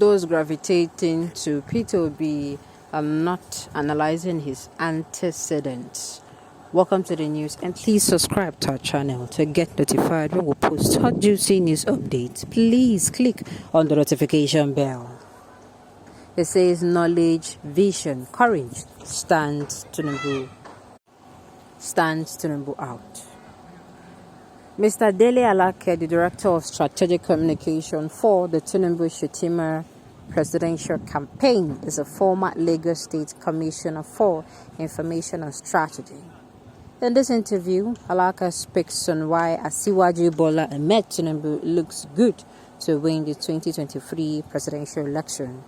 those gravitating to P2B are not analyzing his antecedents. Welcome to the news, and please subscribe to our channel to get notified when we post hot juicy news updates. Please click on the notification bell. It says knowledge, vision, courage stands Tinubu out. Mr. Dele Alake, the Director of Strategic Communication for the Tinubu presidential campaign, is a former Lagos State Commissioner for Information and Strategy. In this interview, Alake speaks on why Asiwaju Bola Ahmed Tinubu looks good to win the 2023 presidential election.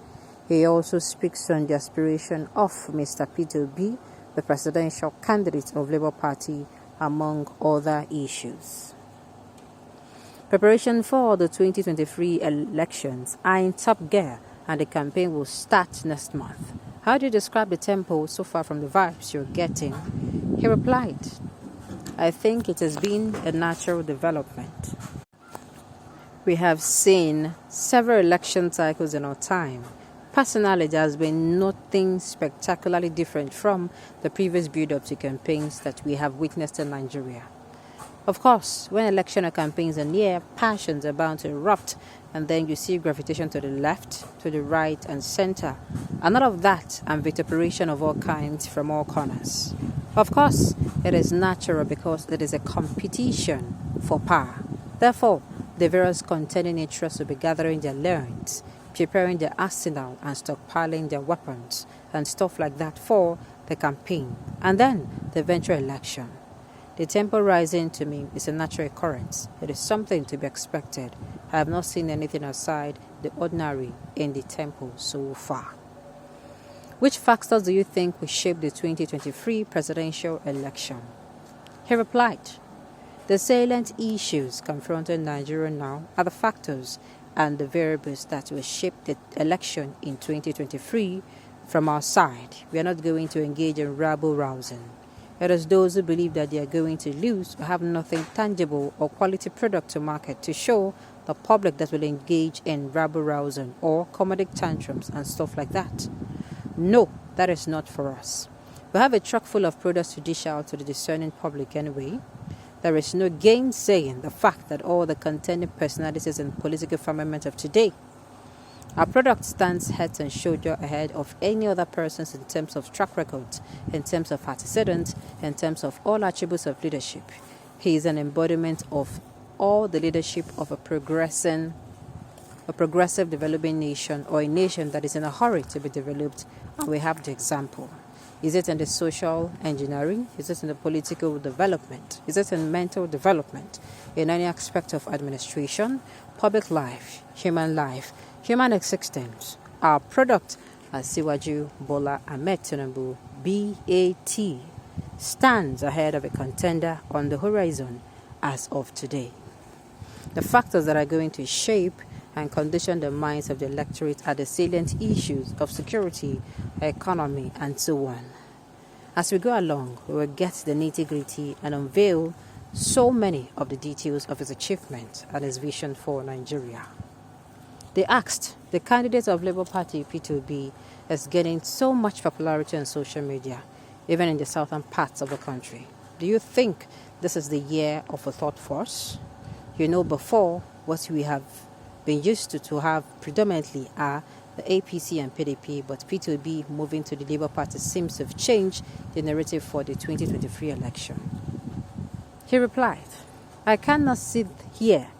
He also speaks on the aspiration of Mr. P2B, the presidential candidate of Labour Party, among other issues. Preparation for the 2023 elections are in top gear, and the campaign will start next month. How do you describe the tempo so far from the vibes you're getting? He replied, I think it has been a natural development. We have seen several election cycles in our time. Personally, there has been nothing spectacularly different from the previous build-up to campaigns that we have witnessed in Nigeria. Of course, when election or campaigns are near, passions are bound to erupt, and then you see gravitation to the left, to the right, and center, and all of that and vituperation of all kinds from all corners. Of course, it is natural because it is a competition for power. Therefore, the various contending interests will be gathering their loans, preparing their arsenal and stockpiling their weapons and stuff like that for the campaign, and then the eventual election. The tempo rising to me is a natural occurrence. It is something to be expected. I have not seen anything outside the ordinary in the tempo so far. Which factors do you think will shape the 2023 presidential election? He replied, the salient issues confronting Nigeria now are the factors and the variables that will shape the election in 2023 from our side. We are not going to engage in rabble-rousing. It is those who believe that they are going to lose or have nothing tangible or quality product to market to show the public that will engage in rabble-rousing or comedic tantrums and stuff like that. No, that is not for us. We have a truck full of products to dish out to the discerning public anyway. There is no gainsaying the fact that all the contending personalities in political firmament of today, our product stands head and shoulder ahead of any other persons in terms of track record, in terms of antecedents, in terms of all attributes of leadership. He is an embodiment of all the leadership of a progressive developing nation, or a nation that is in a hurry to be developed, and we have the example. Is it in the social engineering? Is it in the political development? Is it in mental development? In any aspect of administration, public life, human existence? Our product, Asiwaju Bola Ahmed Tinubu, BAT, stands ahead of a contender on the horizon as of today. The factors that are going to shape and condition the minds of the electorate are the salient issues of security, economy, and so on. As we go along, we will get the nitty-gritty and unveil so many of the details of his achievement and his vision for Nigeria. They asked, the candidate of Labour Party P2B is getting so much popularity on social media, even in the southern parts of the country. Do you think this is the year of a thought force? You know, before, what we have been used to have predominantly are the APC and PDP, but P2B moving to the Labour Party seems to have changed the narrative for the 2023 election. He replied, I cannot sit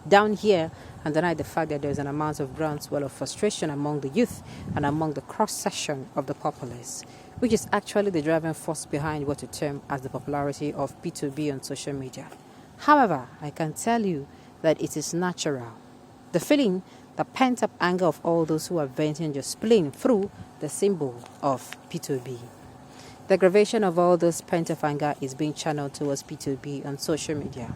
down here and deny the fact that there is an amount of groundswell of frustration among the youth and among the cross-section of the populace, which is actually the driving force behind what we term as the popularity of P2B on social media. However, I can tell you that it is natural. The feeling, the pent-up anger of all those who are venting their spleen through the symbol of P2B. The aggravation of all those pent-up anger is being channeled towards P2B on social media.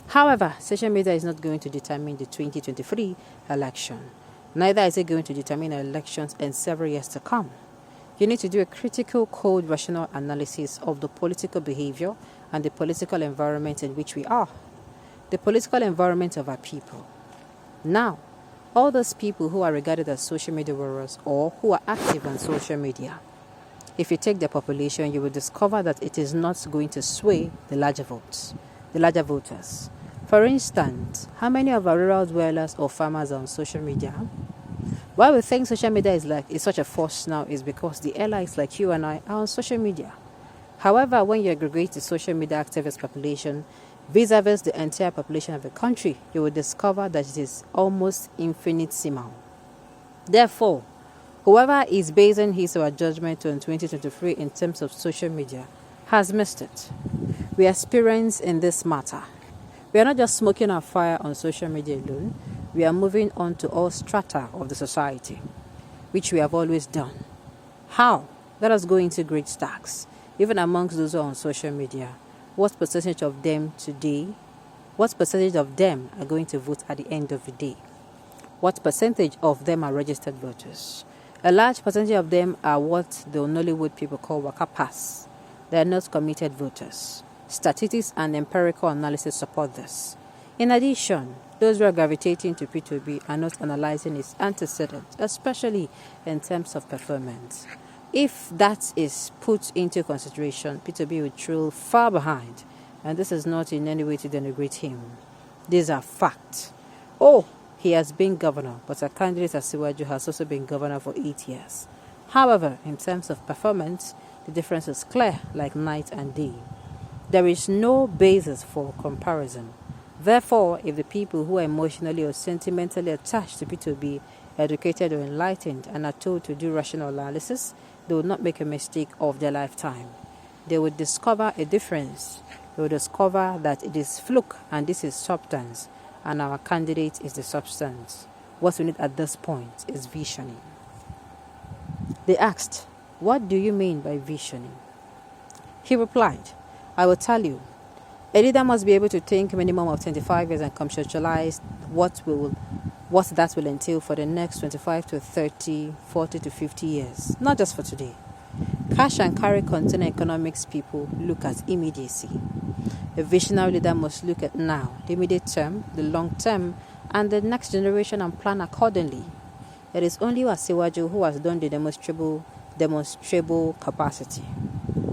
However, social media is not going to determine the 2023 election. Neither is it going to determine elections in several years to come. You need to do a critical, cold, rational analysis of the political behavior and the political environment in which we are. The political environment of our people. Now, All those people who are regarded as social media warriors or who are active on social media, if you take their population, you will discover that it is not going to sway the larger voters. For instance, how many of our rural dwellers or farmers are on social media? Why we think social media is such a force now is because the allies like you and I are on social media. However, when you aggregate the social media activist population vis-a-vis the entire population of the country, you will discover that it is almost infinitesimal. Therefore, whoever is basing his or her judgment on 2023 in terms of social media has missed it. We are experienced in this matter. We are not just smoking our fire on social media alone, we are moving on to all strata of the society, which we have always done. How? Let us go into great stacks. Even amongst those who are on social media, what percentage of them are going to vote at the end of the day? What percentage of them are registered voters? A large percentage of them are what the Nollywood people call waka pass. They are not committed voters. Statistics and empirical analysis support this. In addition, those who are gravitating to P2B are not analyzing its antecedents, especially in terms of performance. If that is put into consideration, P2B will trail far behind, and this is not in any way to denigrate him. These are facts. Oh, he has been governor, but our candidate Asiwaju has also been governor for 8 years. However, in terms of performance, the difference is clear, like night and day. There is no basis for comparison. Therefore, if the people who are emotionally or sentimentally attached to P2B, educated or enlightened, and are told to do rational analysis, they will not make a mistake of their lifetime. They will discover a difference. They will discover that it is fluke and this is substance, and our candidate is the substance. What we need at this point is visioning. They asked, "What do you mean by visioning?" He replied, "I will tell you. A leader must be able to think minimum of 25 years and conceptualize what that will entail for the next 25 to 30, 40 to 50 years, not just for today. Cash and carry container economics people look at immediacy. A visionary leader must look at now, the immediate term, the long term, and the next generation and plan accordingly. It is only Asiwaju who has done the demonstrable capacity.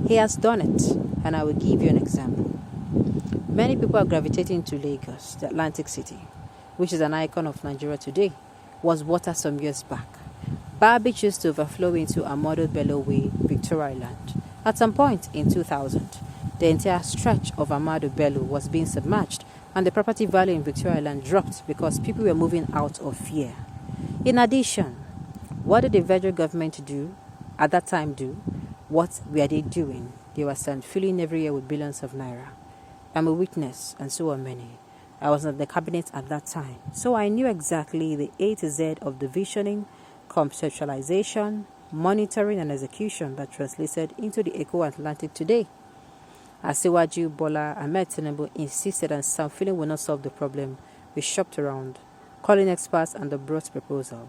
He has done it, and I will give you an example. Many people are gravitating to Lagos, the Atlantic city, which is an icon of Nigeria today, was water some years back. Garbage used to overflow into Dele Way, Victoria Island. At some point in 2000, the entire stretch of Dele was being submerged, and the property value in Victoria Island dropped because people were moving out of fear. In addition, what did the federal government do at that time do? What were they doing? They were filling every year with billions of naira. I'm a witness, and so are many. I was at the cabinet at that time, so I knew exactly the A to Z of the visioning, conceptualization, monitoring, and execution that translated into the Eco-Atlantic today. Asiwaju Bola Ahmed Tinubu insisted that some filling will not solve the problem. We shopped around, calling experts, and the brought proposal.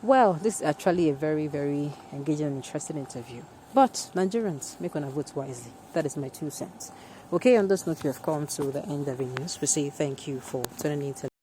Well, this is actually a very, very engaging and interesting interview. But Nigerians, make one vote wisely. That is my 2 cents. Okay, on this note, we have come to the end of the news. We say thank you for tuning in.